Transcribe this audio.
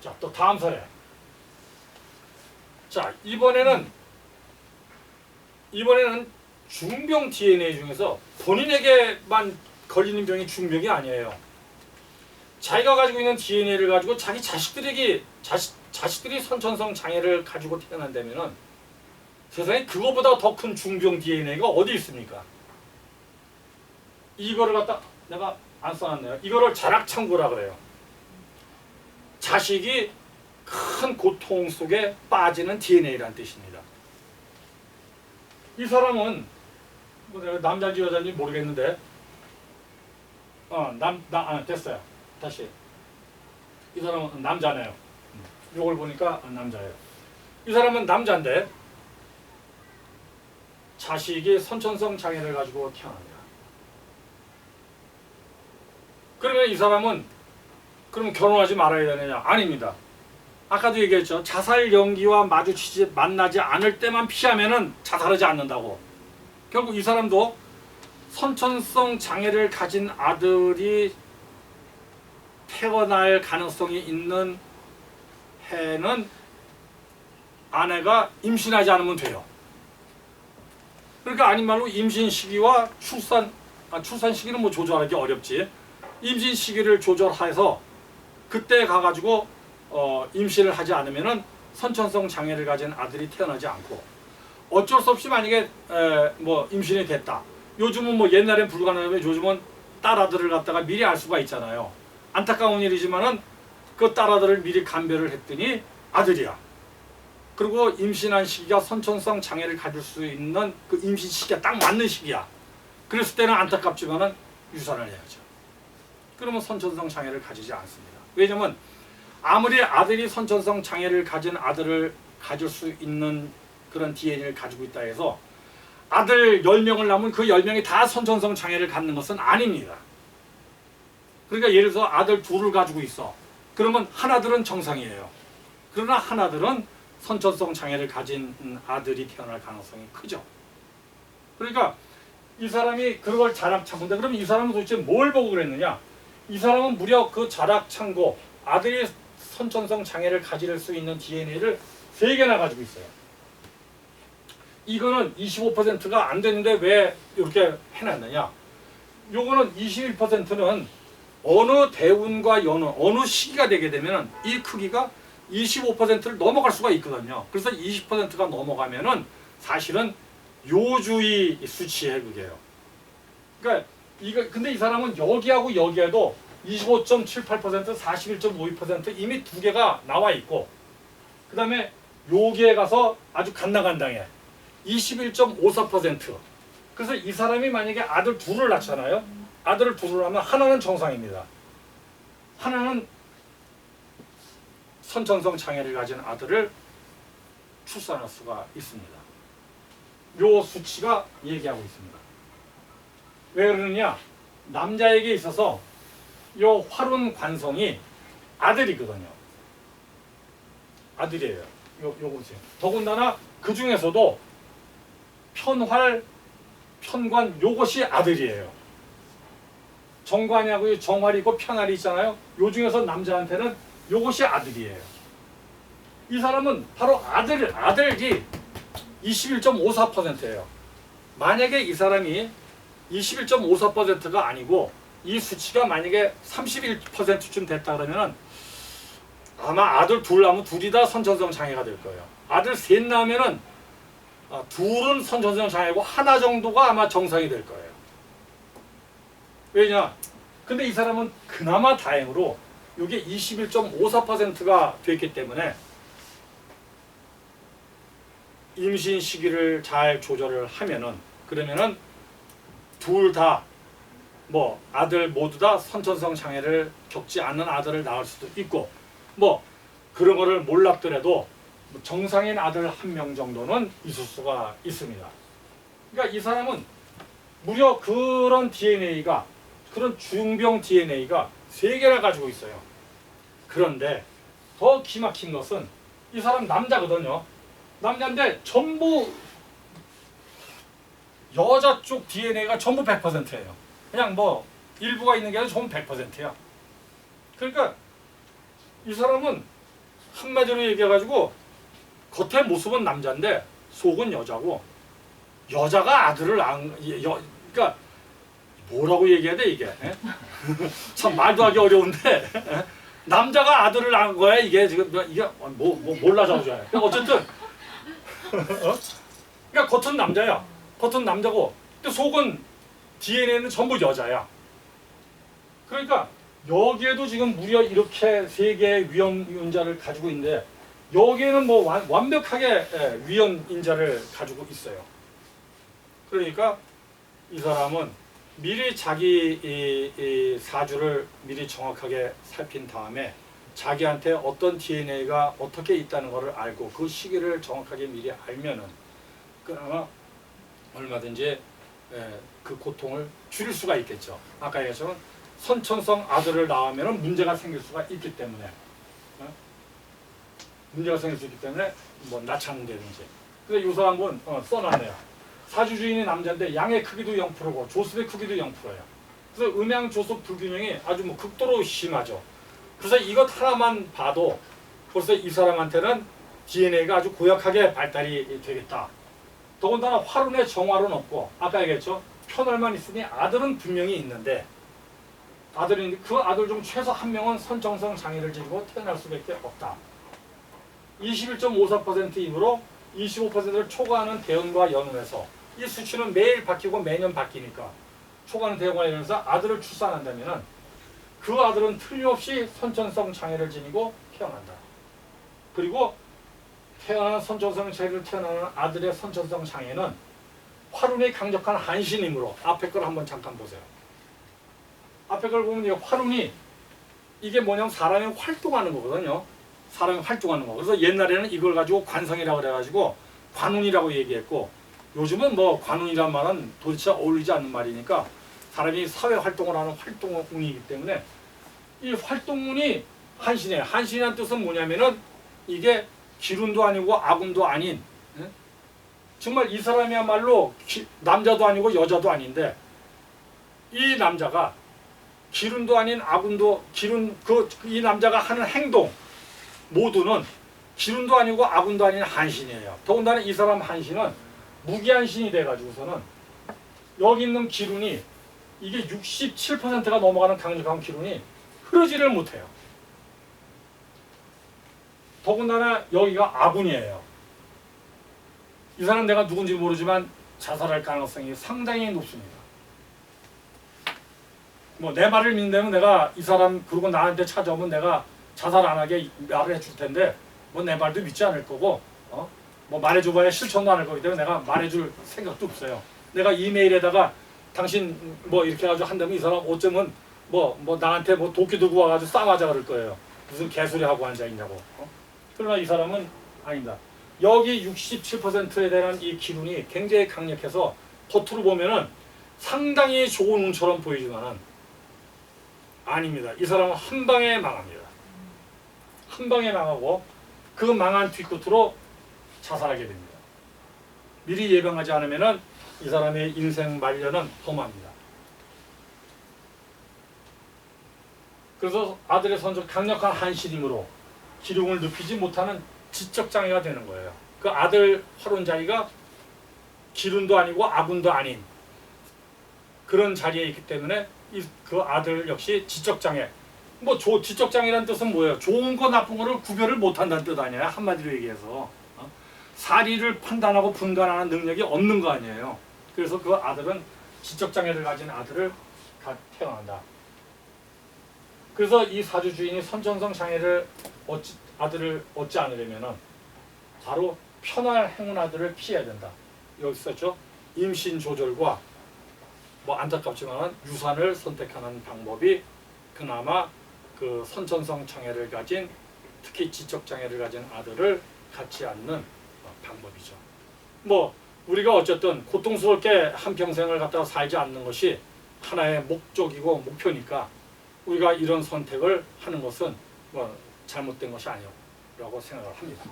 자, 또 다음 사례. 자, 이번에는 중병 DNA 중에서 본인에게만 걸리는 병이 중병이 아니에요. 자기가 가지고 있는 DNA를 가지고 자기 자식들이 선천성 장애를 가지고 태어난다면은 세상에 그거보다 더 큰 중병 DNA가 어디 있습니까? 이거를 갖다 내가 안 써놨네요. 이거를 자락창고라 그래요. 자식이 큰 고통 속에 빠지는 DNA라는 뜻입니다. 이 사람은 뭐 내가 남자인지 여자인지 모르겠는데 됐어요. 다시 이 사람은 남자네요. 요걸 보니까 남자예요. 이 사람은 남자인데 자식이 선천성 장애를 가지고 태어납니다. 그러면 이 사람은 그럼 결혼하지 말아야 되느냐? 아닙니다. 아까도 얘기했죠. 자살 연기와 만나지 않을 때만 피하면은 자살하지 않는다고. 결국 이 사람도 선천성 장애를 가진 아들이 태어날 가능성이 있는 해는 아내가 임신하지 않으면 돼요. 그러니까 아닌 말로 임신 시기와 출산 시기는 뭐 조절하기 어렵지. 임신 시기를 조절해서 그때 가가지고 임신을 하지 않으면은 선천성 장애를 가진 아들이 태어나지 않고, 어쩔 수 없이 만약에 뭐 임신이 됐다. 요즘은 뭐 옛날엔 불가능한데 요즘은 딸아들을 갖다가 미리 알 수가 있잖아요. 안타까운 일이지만은 그 딸아들을 미리 감별을 했더니 아들이야. 그리고 임신한 시기가 선천성 장애를 가질 수 있는 그 임신 시기가 딱 맞는 시기야. 그랬을 때는 안타깝지만은 유산을 해야죠. 그러면 선천성 장애를 가지지 않습니다. 왜냐면 아무리 아들이 선천성 장애를 가진 아들을 가질 수 있는 그런 DNA를 가지고 있다 해서 아들 10명을 낳으면 그 10명이 다 선천성 장애를 갖는 것은 아닙니다. 그러니까 예를 들어서 아들 둘을 가지고 있어. 그러면 하나들은 정상이에요. 그러나 하나들은 선천성 장애를 가진 아들이 태어날 가능성이 크죠. 그러니까 이 사람이 그걸 자락창고인데, 그럼 이 사람은 도대체 뭘 보고 그랬느냐? 이 사람은 무려 그 자락창고, 아들이 선천성 장애를 가질 수 있는 DNA를 3개나 가지고 있어요. 이거는 25%가 안 되는데 왜 이렇게 해놨느냐? 요거는 21%는 어느 대운과 어느 시기가 되게 되면 이 크기가 25%를 넘어갈 수가 있거든요. 그래서 20%가 넘어가면은 사실은 요주의 수치예요, 그게요. 그러니까 근데 이 사람은 여기하고 여기에도 25.78%, 41.52% 이미 2개가 나와 있고, 그 다음에 여기에 가서 아주 간당간당해. 21.54%. 그래서 이 사람이 만약에 아들 둘을 낳잖아요. 아들을 둘을 하면 하나는 정상입니다. 하나는 선천성 장애를 가진 아들을 출산할 수가 있습니다. 요 수치가 얘기하고 있습니다. 왜 그러느냐? 남자에게 있어서 요 활운 관성이 아들이거든요. 아들이에요. 요거 보세요. 더군다나 그 중에서도 편활, 편관 요것이 아들이에요. 정관이하고 정활이 있고 편활이 있잖아요. 요 중에서 남자한테는 요것이 아들이에요. 이 사람은 바로 아들이 21.54%예요. 만약에 이 사람이 21.54%가 아니고 이 수치가 만약에 31%쯤 됐다 그러면 아마 아들 둘 낳으면 둘이 다 선천성 장애가 될 거예요. 아들 셋 낳으면은 둘은 선천성 장애고 하나 정도가 아마 정상이 될 거예요. 왜냐? 근데 이 사람은 그나마 다행으로 이게 21.54%가 됐기 때문에 임신 시기를 잘 조절을 하면은, 그러면은 둘 다 뭐 아들 모두 다 선천성 장애를 겪지 않는 아들을 낳을 수도 있고, 뭐 그런 거를 몰랐더라도 정상인 아들 1명 정도는 있을 수가 있습니다. 그러니까 이 사람은 무려 그런 DNA가, 그런 중병 DNA가 3개를 가지고 있어요. 그런데 더 기막힌 것은 이 사람 남자거든요. 남자인데 전부 여자 쪽 DNA가 전부 100%예요. 그냥 뭐 일부가 있는 게 아니라 전부 100%야. 그러니까 이 사람은 한마디로 얘기해가지고 겉의 모습은 남자인데 속은 여자고 여자가 아들을 그러니까 뭐라고 얘기해야 돼 이게? 참 말도 하기 어려운데 남자가 아들을 낳은 거야 이게 지금 이게 뭐 몰라자고잖아요. 그러니까 어쨌든 그러니까 겉은 남자야. 겉은 남자고 근데 속은 DNA는 전부 여자야. 그러니까 여기에도 지금 무려 이렇게 세 개의 위험 인자를 가지고 있는데 여기에는 뭐 완벽하게 위험 인자를 가지고 있어요. 그러니까 이 사람은 미리 자기 이 사주를 미리 정확하게 살핀 다음에 자기한테 어떤 DNA가 어떻게 있다는 것을 알고 그 시기를 정확하게 미리 알면은 그나마 얼마든지 그 고통을 줄일 수가 있겠죠. 아까 얘기했지만 선천성 아들을 낳으면 문제가 생길 수가 있기 때문에 문제가 생길 수 있기 때문에 뭐 낙창되든지. 그래서 이 사람은 써놨네요. 사주 주인이 남자인데 양의 크기도 0%고 조습의 크기도 0%예요. 그래서 음양 조습 불균형이 아주 뭐 극도로 심하죠. 그래서 이것 하나만 봐도 벌써 이 사람한테는 DNA가 아주 고약하게 발달이 되겠다. 더군다나 화룬에 정화는 없고 아까 얘기했죠. 편월만 있으니 아들은 분명히 있는데 아들이 그 아들 중 최소 한 명은 선정성 장애를 지니고 태어날 수밖에 없다. 21.54%이므로 25%를 초과하는 대운과 연운에서 이 수치는 매일 바뀌고 매년 바뀌니까 초과하는 대운과 연운에서 아들을 출산한다면 그 아들은 틀림없이 선천성 장애를 지니고 태어난다. 그리고 태어난 선천성 장애를 태어나는 아들의 선천성 장애는 화룬이 강력한 한신이므로 앞에 걸 한번 잠깐 보세요. 앞에 걸 보면 이 화룬이 이게 뭐냐면 사람이 활동하는 거거든요. 사람이 활동하는 거. 그래서 옛날에는 이걸 가지고 관성이라고 그래가지고 관운이라고 얘기했고 요즘은 뭐 관운이란 말은 도대체 어울리지 않는 말이니까 사람이 사회 활동을 하는 활동운이기 때문에 이 활동운이 한신이에요. 한신이라는 뜻은 뭐냐면은 이게 기운도 아니고 아군도 아닌 정말 이 사람이야말로 남자도 아니고 여자도 아닌데 이 남자가 기운도 아닌 아군도 이 남자가 하는 행동 모두는 기운도 아니고 아군도 아닌 한신이에요. 더군다나 이 사람 한신은 무기한신이 돼가지고서는 여기 있는 기운이 이게 67%가 넘어가는 강력한 기운이 흐르지를 못해요. 더군다나 여기가 아군이에요. 이 사람 내가 누군지 모르지만 자살할 가능성이 상당히 높습니다. 뭐 내 말을 믿는다면 내가 이 사람 그러고 나한테 찾아오면 내가 자살 안 하게 말을 해줄 텐데 뭐 내 말도 믿지 않을 거고 뭐 말해줘봐야 실천도 안 할 거기 때문에 내가 말해줄 생각도 없어요. 내가 이메일에다가 당신 뭐 이렇게 해가지고 한다면 이 사람 어쩌면 뭐 나한테 뭐 도끼 들고 와가지고 싸우자 그럴 거예요. 무슨 개소리 하고 앉아있냐고. 그러나 이 사람은 아닙니다. 여기 67%에 대한 이 기운이 굉장히 강력해서 겉으로 보면은 상당히 좋은 운처럼 보이지만은 아닙니다. 이 사람은 한 방에 망합니다. 한 방에 망하고 그 망한 뒤끝으로 자살하게 됩니다. 미리 예방하지 않으면은 이 사람의 인생 말년은 험합니다. 그래서 아들의 선조 강력한 한신임으로 기lum을 눕히지 못하는 지적장애가 되는 거예요. 그 아들 화론자리가 기lum도 아니고 아군도 아닌 그런 자리에 있기 때문에 그 아들 역시 지적장애. 뭐 지적장애라는 뜻은 뭐예요? 좋은 거 나쁜 거를 구별을 못한다는 뜻 아니에요? 한마디로 얘기해서 사리를 판단하고 분간하는 능력이 없는 거 아니에요? 그래서 그 아들은 지적장애를 가진 아들을 태어난다. 그래서 이 사주 주인이 선천성 장애를 아들을 얻지 않으려면은 바로 편할 행운 아들을 피해야 된다. 여기 썼죠? 임신 조절과 뭐 안타깝지만 유산을 선택하는 방법이 그나마 그 선천성 장애를 가진 특히 지적 장애를 가진 아들을 갖지 않는 방법이죠. 뭐 우리가 어쨌든 고통스럽게 한평생을 갖다가 살지 않는 것이 하나의 목적이고 목표니까 우리가 이런 선택을 하는 것은 뭐 잘못된 것이 아니라고 생각을 합니다.